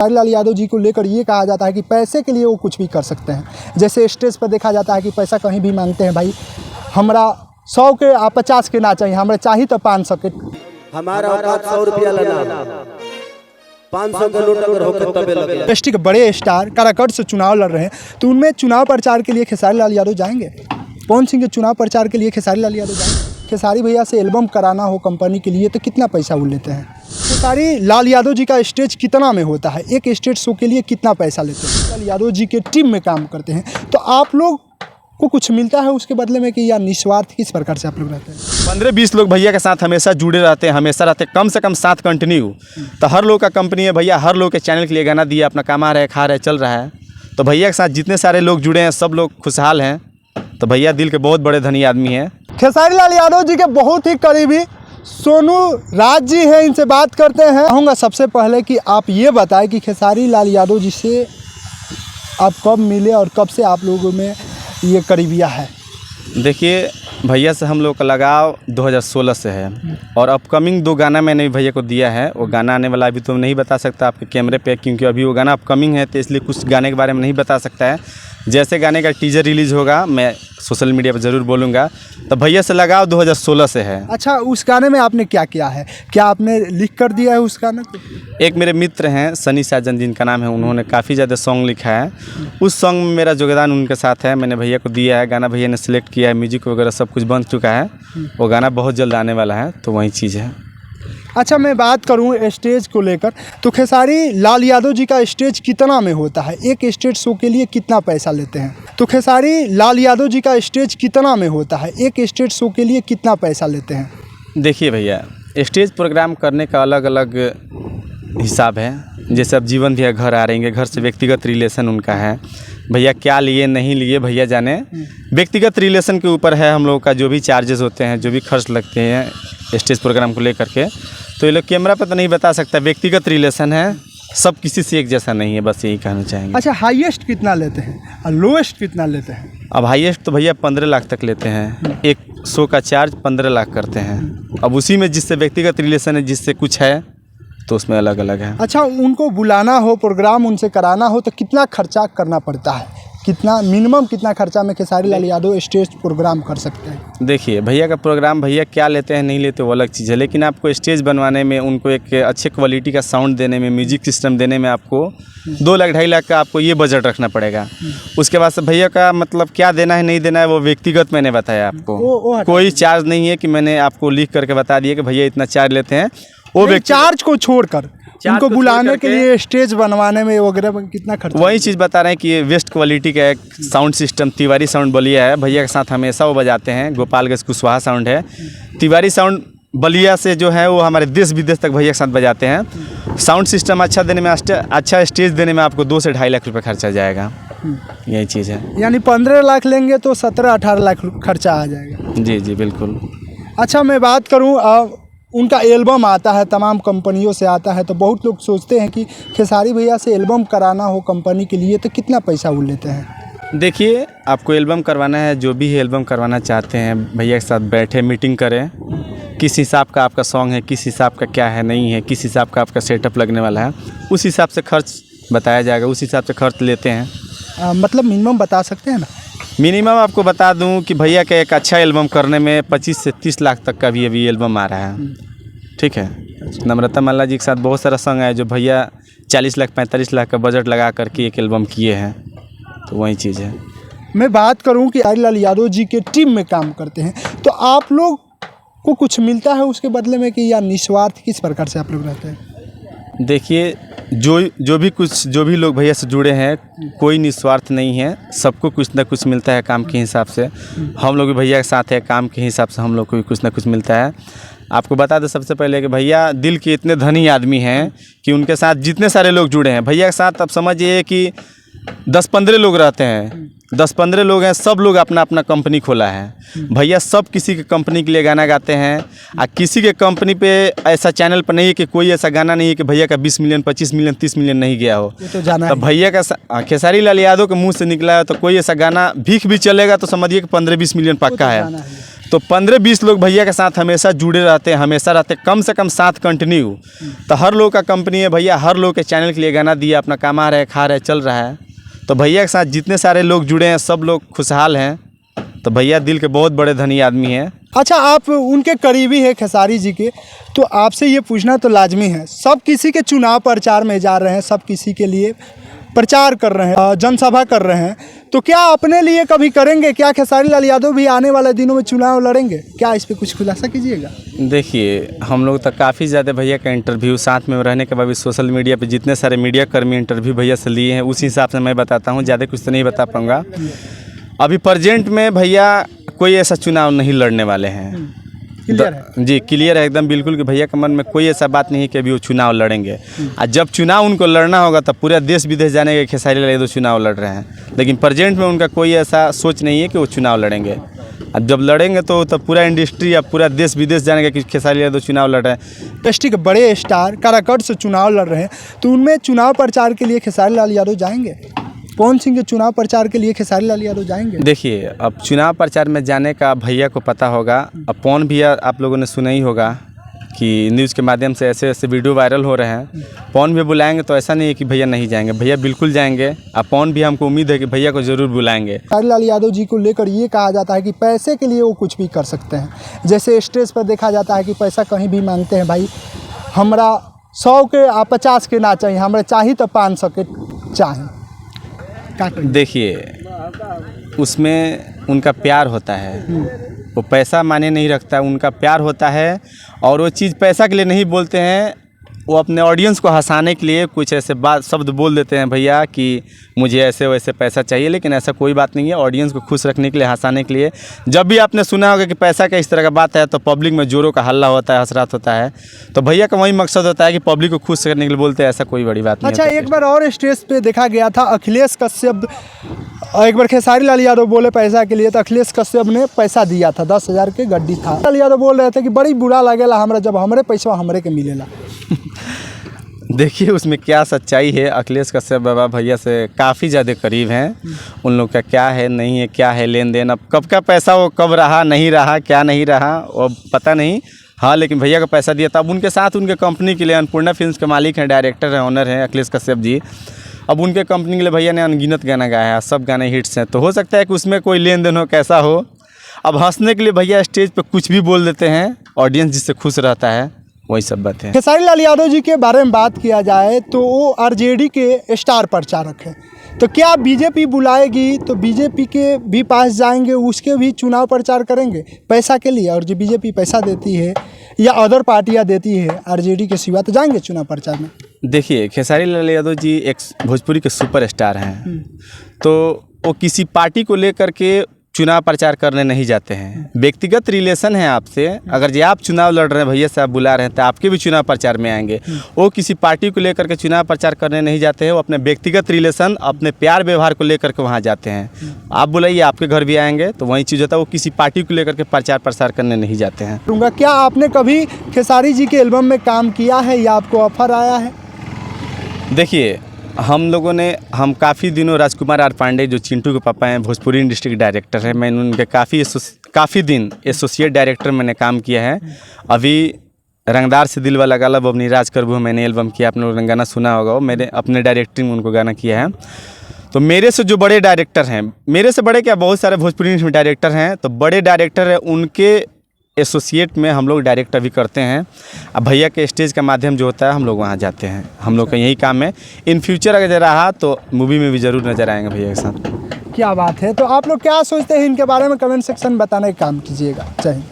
खेसारी लाल यादव जी को लेकर ये कहा जाता है कि पैसे के लिए वो कुछ भी कर सकते हैं। जैसे स्टेज पर देखा जाता है कि पैसा कहीं भी मांगते हैं, भाई हमरा 100 के 50 के ना चाहिए, हमें चाहिए तो 500 के। हमारा औकात 100 रुपया लेना, 500 का नोट अगर होकर तबे लगे। इंडस्ट्री के बड़े स्टार काराकट से चुनाव लड़ रहे हैं, तो उनमें चुनाव प्रचार के लिए खेसारी लाल यादव जाएंगे? पवन सिंह के चुनाव प्रचार के लिए खेसारी लाल यादव जाएंगे? खेसारी भैया से एल्बम कराना हो कंपनी के लिए तो कितना पैसा वो लेते हैं? खेसारी लाल यादव जी का स्टेज कितना में होता है? एक स्टेज शो के लिए कितना पैसा लेते हैं? लाल यादव जी के टीम में काम करते हैं, तो आप लोग को कुछ मिलता है उसके बदले में कि या निस्वार्थ किस प्रकार से आप लोग रहते हैं? 15-20 लोग भैया के साथ हमेशा जुड़े रहते हैं, हमेशा रहते हैं, कम से कम 7 कंटिन्यू। तो हर लोग का कंपनी है भैया, हर लोग के चैनल के लिए गाना दिया, अपना कमा रहे, खा रहे, चल रहा है। तो भैया के साथ जितने सारे लोग जुड़े हैं सब लोग खुशहाल हैं। तो भैया दिल के बहुत बड़े धनी आदमी हैं। खेसारी लाल यादव जी के बहुत ही करीबी सोनू राज जी हैं, इनसे बात करते हैं। कहूँगा सबसे पहले कि आप ये बताएं कि खेसारी लाल यादव जी से आप कब मिले और कब से आप लोगों में ये करीबिया है? देखिए भैया से हम लोग का लगाव 2016 से है, और अपकमिंग 2 गाना मैंने भैया को दिया है। वो गाना आने वाला अभी तो नहीं बता सकता आपके कैमरे पे, क्योंकि अभी वो गाना अपकमिंग है, तो इसलिए कुछ गाने के बारे में नहीं बता सकता है। जैसे गाने का टीजर रिलीज़ होगा मैं सोशल मीडिया पर ज़रूर बोलूँगा। तो भैया से लगाव 2016 से है। अच्छा, उस गाने में आपने क्या किया है? क्या आपने लिख कर दिया है उस गाने को? एक मेरे मित्र हैं सनी साजन जिनका नाम है, उन्होंने काफ़ी ज़्यादा सॉन्ग लिखा है। उस सॉन्ग में मेरा योगदान उनके साथ है, मैंने भैया को दिया है। गाना भैया ने सिलेक्ट किया है, म्यूजिक वगैरह सब कुछ बन चुका है। वो गाना बहुत जल्द आने वाला है, तो वही चीज़ है। अच्छा, मैं बात करूं स्टेज को लेकर, तो खेसारी लाल यादव जी का स्टेज कितना में होता है? एक स्टेज शो के लिए कितना पैसा लेते हैं? तो खेसारी लाल यादव जी का स्टेज कितना में होता है? एक स्टेज शो के लिए कितना पैसा लेते हैं? देखिए भैया, स्टेज प्रोग्राम करने का अलग अलग हिसाब है। जैसे अब जीवन भैया घर आ रहेंगे, घर से व्यक्तिगत रिलेशन उनका है, भैया क्या लिए नहीं लिए भैया जाने। व्यक्तिगत रिलेशन के ऊपर है हम लोग का जो भी चार्जेस होते हैं, जो भी खर्च लगते हैं स्टेज प्रोग्राम को लेकर के, तो ये लोग कैमरा पर तो नहीं बता सकता। व्यक्तिगत रिलेशन है, सब किसी से एक जैसा नहीं है, बस यही कहना चाहेंगे। अच्छा, हाईएस्ट कितना लेते हैं और लोएस्ट कितना लेते हैं? अब हाईएस्ट तो भैया 15 लाख तक लेते हैं। एक शो का चार्ज 15 लाख करते हैं। अब उसी में जिससे व्यक्तिगत रिलेशन है, जिससे कुछ है, तो उसमें अलग अलग है। अच्छा, उनको बुलाना हो, प्रोग्राम उनसे कराना हो तो कितना खर्चा करना पड़ता है? कितना मिनिमम कितना खर्चा में खेसारी लाल यादव स्टेज प्रोग्राम कर सकते हैं? देखिए भैया का प्रोग्राम भैया क्या लेते हैं नहीं लेते वो अलग चीज़ है, लेकिन आपको स्टेज बनवाने में, उनको एक अच्छे क्वालिटी का साउंड देने में, म्यूजिक सिस्टम देने में आपको 2 लाख 2.5 लाख का आपको ये बजट रखना पड़ेगा। उसके बाद से भैया का मतलब क्या देना है नहीं देना है वो व्यक्तिगत मैंने बताया आपको। कोई चार्ज नहीं है कि मैंने आपको लिख करके बता दिया कि भैया इतना चार्ज लेते हैं। वो चार्ज को छोड़कर उनको बुलाने के लिए, स्टेज बनवाने में वगैरह कितना खर्चा? वही चीज़ बता रहे हैं कि बेस्ट क्वालिटी का एक sound system Tiwari sound Ballia है। भैया के साथ हमेशा वो बजाते हैं। गोपालगंज कुशवाहा साउंड है। तिवारी साउंड बलिया से जो है वो हमारे देश विदेश तक भैया के साथ बजाते हैं। साउंड सिस्टम अच्छा देने में, अच्छा स्टेज देने में आपको 2 से 2.5 लाख रुपये खर्चा जाएगा। यही चीज़ है। यानी 15 लाख लेंगे तो 17-18 लाख खर्चा आ जाएगा। जी जी बिल्कुल। अच्छा, मैं बात करूँ, उनका एल्बम आता है, तमाम कंपनियों से आता है, तो बहुत लोग सोचते हैं कि खेसारी भैया से एल्बम कराना हो कंपनी के लिए तो कितना पैसा वो लेते हैं? देखिए, आपको एल्बम करवाना है, जो भी एल्बम करवाना चाहते हैं भैया के साथ बैठे मीटिंग करें, किस हिसाब का आपका सॉन्ग है, किस हिसाब का क्या है नहीं है, किस हिसाब का आपका सेटअप लगने वाला है, उस हिसाब से खर्च बताया जाएगा, उस हिसाब से खर्च लेते हैं। मतलब मिनिमम बता सकते हैं ना? मिनिमम आपको बता दूं कि भैया का एक अच्छा एल्बम करने में 25 से 30 लाख तक का भी अभी एल्बम आ रहा है। ठीक है। नम्रता मल्ला जी के साथ बहुत सारा सॉन्ग है जो भैया 40 लाख 45 लाख का बजट लगा करके एक एल्बम किए हैं, तो वही चीज़ है। मैं बात करूं कि खेसारी लाल यादव जी के टीम में काम करते हैं, तो आप लोग को कुछ मिलता है उसके बदले में कि या निस्वार्थ किस प्रकार से आप लोग रहते हैं? देखिए, जो भी लोग भैया से जुड़े हैं, कोई निस्वार्थ नहीं है। सबको कुछ ना कुछ मिलता है काम के हिसाब से। हम लोग भी भैया के साथ है, काम के हिसाब से हम लोग को भी कुछ ना कुछ मिलता है। आपको बता दें सबसे पहले कि भैया दिल के इतने धनी आदमी हैं कि उनके साथ जितने सारे लोग जुड़े हैं भैया के साथ, अब समझिए कि 10-15 लोग रहते हैं, 10-15 लोग हैं, सब लोग अपना अपना कंपनी खोला है। भैया सब किसी के कंपनी के लिए गाना गाते हैं, और किसी के कंपनी पे ऐसा चैनल पर नहीं है कि कोई ऐसा गाना नहीं है कि भैया का 20 मिलियन 25 मिलियन 30 मिलियन नहीं गया हो। तो भैया का खेसारी लाल यादव के मुंह से निकला है, तो कोई ऐसा गाना भीख भी चलेगा तो समझिए कि 15-20 मिलियन पक्का है। तो 15-20 लोग भैया के साथ हमेशा जुड़े रहते हैं, हमेशा रहते हैं, कम से कम 7 कंटिन्यू। तो हर लोग का कंपनी है भैया, हर लोग के चैनल के लिए गाना दिया, अपना कमा रहे, खा रहे, चल रहा है। तो भैया के साथ जितने सारे लोग जुड़े हैं सब लोग खुशहाल हैं। तो भैया दिल के बहुत बड़े धनी आदमी हैं। अच्छा, आप उनके करीबी हैं खेसारी जी के, तो आपसे ये पूछना तो लाजमी है, सब किसी के चुनाव प्रचार में जा रहे हैं, सब किसी के लिए प्रचार कर रहे हैं, जनसभा कर रहे हैं, तो क्या अपने लिए कभी करेंगे? क्या खेसारी लाल यादव भी आने वाले दिनों में चुनाव लड़ेंगे? क्या इस पे कुछ खुलासा कीजिएगा? देखिए, हम लोग तो काफ़ी ज़्यादा भैया का इंटरव्यू साथ में रहने के बाद भी सोशल मीडिया पे जितने सारे मीडिया कर्मी इंटरव्यू भैया से लिए हैं, उसी हिसाब से मैं बताता हूँ, ज़्यादा कुछ तो नहीं बता पाऊँगा। अभी प्रेजेंट में भैया कोई ऐसा चुनाव नहीं लड़ने वाले हैं। क्लियर है? जी क्लियर है एकदम बिल्कुल कि भैया के मन में कोई ऐसा बात नहीं है कि अभी वो चुनाव लड़ेंगे। और जब चुनाव उनको लड़ना होगा तब पूरा देश विदेश जाने के खेसारी लाल यादव चुनाव लड़ रहे हैं, लेकिन प्रेजेंट में उनका कोई ऐसा सोच नहीं है कि वो चुनाव लड़ेंगे। अब जब लड़ेंगे तो तब पूरा इंडस्ट्री या पूरा देश विदेश जाने का कि खेसारी यादव चुनाव लड़ रहे हैं। इंडस्ट्री के बड़े स्टार काराकट से चुनाव लड़ रहे हैं, तो उनमें चुनाव प्रचार के लिए खेसारी लाल यादव जाएंगे? पवन सिंह के चुनाव प्रचार के लिए खेसारी लाल यादव जाएंगे? देखिए, अब चुनाव प्रचार में जाने का भैया को पता होगा। अब पवन भैया आप लोगों ने सुना ही होगा कि न्यूज़ के माध्यम से ऐसे ऐसे वीडियो वायरल हो रहे हैं। पवन भी बुलाएंगे, तो ऐसा नहीं है कि भैया नहीं जाएंगे, भैया बिल्कुल जाएंगे। अब पवन भी हमको उम्मीद है कि भैया को ज़रूर बुलाएंगे। खेसारी लाल यादव जी को लेकर ये कहा जाता है कि पैसे के लिए वो कुछ भी कर सकते हैं। जैसे स्टेज पर देखा जाता है कि पैसा कहीं भी मांगते हैं, भाई हमरा 100 के 50 के ना चाहिए, हमारे चाहिए तो 500 के चाहिए। देखिए, उसमें उनका प्यार होता है, वो पैसा माने नहीं रखता, उनका प्यार होता है। और वो चीज़ पैसा के लिए नहीं बोलते हैं, वो अपने ऑडियंस को हंसाने के लिए कुछ ऐसे बात शब्द बोल देते हैं भैया कि मुझे ऐसे वैसे पैसा चाहिए, लेकिन ऐसा कोई बात नहीं है। ऑडियंस को खुश रखने के लिए, हंसाने के लिए। जब भी आपने सुना होगा कि पैसा का इस तरह का बात है तो पब्लिक में जोरों का हल्ला होता है, हंसरात होता है। तो भैया का वही मकसद होता है कि पब्लिक को खुश करने के लिए बोलते हैं, ऐसा कोई बड़ी बात नहीं। अच्छा, एक बार और स्टेज पे देखा गया था अखिलेश कश्यप, एक बार खेसारी लाल यादव बोले पैसा के लिए, तो अखिलेश कश्यप ने पैसा दिया था, 10,000 के गड्डी था। लाल यादव बोल रहे थे कि बड़ी बुरा लगेला हमरा जब हमरे पैसा हमरे के मिलेला। देखिए, उसमें क्या सच्चाई है। अखिलेश कश्यप बाबा भैया से काफ़ी ज़्यादा करीब हैं। उन लोग का क्या है नहीं है, क्या है लेन देन, अब कब का पैसा वो कब रहा नहीं रहा, क्या नहीं रहा वो पता नहीं। हाँ, लेकिन भैया का पैसा दिया था। अब उनके साथ उनके कंपनी के लिए, अन्नपूर्णा फिल्म्स के मालिक हैं, डायरेक्टर हैं, ऑनर हैं अखिलेश कश्यप जी। अब उनके कंपनी के लिए भैया ने अनगिनत गाना गाया है, सब गाने हिट्स हैं। तो हो सकता है कि उसमें कोई लेन देन हो, कैसा हो। अब हंसने के लिए भैया स्टेज पर कुछ भी बोल देते हैं, ऑडियंस जिससे खुश रहता है, वही सब बात है। खेसारी लाल यादव जी के बारे में बात किया जाए तो वो आरजेडी के स्टार प्रचारक हैं, तो क्या बीजेपी बुलाएगी तो बीजेपी के भी पास जाएंगे, उसके भी चुनाव प्रचार करेंगे पैसा के लिए? और जो बीजेपी पैसा देती है या अदर पार्टियां देती है आरजेडी के सिवा, तो जाएंगे चुनाव प्रचार में? देखिए, खेसारी लाल यादव जी एक भोजपुरी के सुपरस्टार हैं, तो वो किसी पार्टी को लेकर के चुनाव प्रचार करने नहीं जाते हैं। व्यक्तिगत रिलेशन है आपसे, अगर जो आप चुनाव लड़ रहे हैं, भैया से आप बुला रहे हैं, तो आपके भी चुनाव प्रचार में आएंगे। वो किसी पार्टी को लेकर के चुनाव प्रचार करने नहीं जाते हैं, वो अपने व्यक्तिगत रिलेशन, अपने प्यार व्यवहार को लेकर के वहाँ जाते हैं। आप बुलाइए, आपके घर भी आएंगे, तो वही चीज़ होता है। वो किसी पार्टी को लेकर के प्रचार प्रसार करने नहीं जाते हैं। क्या आपने कभी खेसारी जी के एल्बम में काम किया है या आपको ऑफर आया है? देखिए, हम काफ़ी दिनों राजकुमार आर पांडे, जो चिंटू के पापा हैं, भोजपुरी इंडस्ट्री के डायरेक्टर हैं, मैंने उनके काफ़ी दिन एसोसिएट डायरेक्टर मैंने काम किया है। अभी रंगदार से दिल वाला गाला बबनी राज करबू मैंने एल्बम किया, आपने लोगों ने गाना सुना होगा, वो मैंने अपने डायरेक्टिंग में उनको गाना किया है। तो मेरे से जो बड़े डायरेक्टर हैं, मेरे से बड़े क्या, बहुत सारे भोजपुरी इंडस्ट्री में डायरेक्टर हैं, तो बड़े डायरेक्टर हैं, उनके एसोसिएट में हम लोग डायरेक्ट अभी करते हैं। अब भैया के स्टेज का माध्यम जो होता है, हम लोग वहाँ जाते हैं, हम लोग का यही काम है। इन फ्यूचर अगर रहा तो मूवी में भी ज़रूर नज़र आएंगे भैया के साथ। क्या बात है। तो आप लोग क्या सोचते हैं इनके बारे में कमेंट सेक्शन में बताने का काम कीजिएगा। जय हिंद।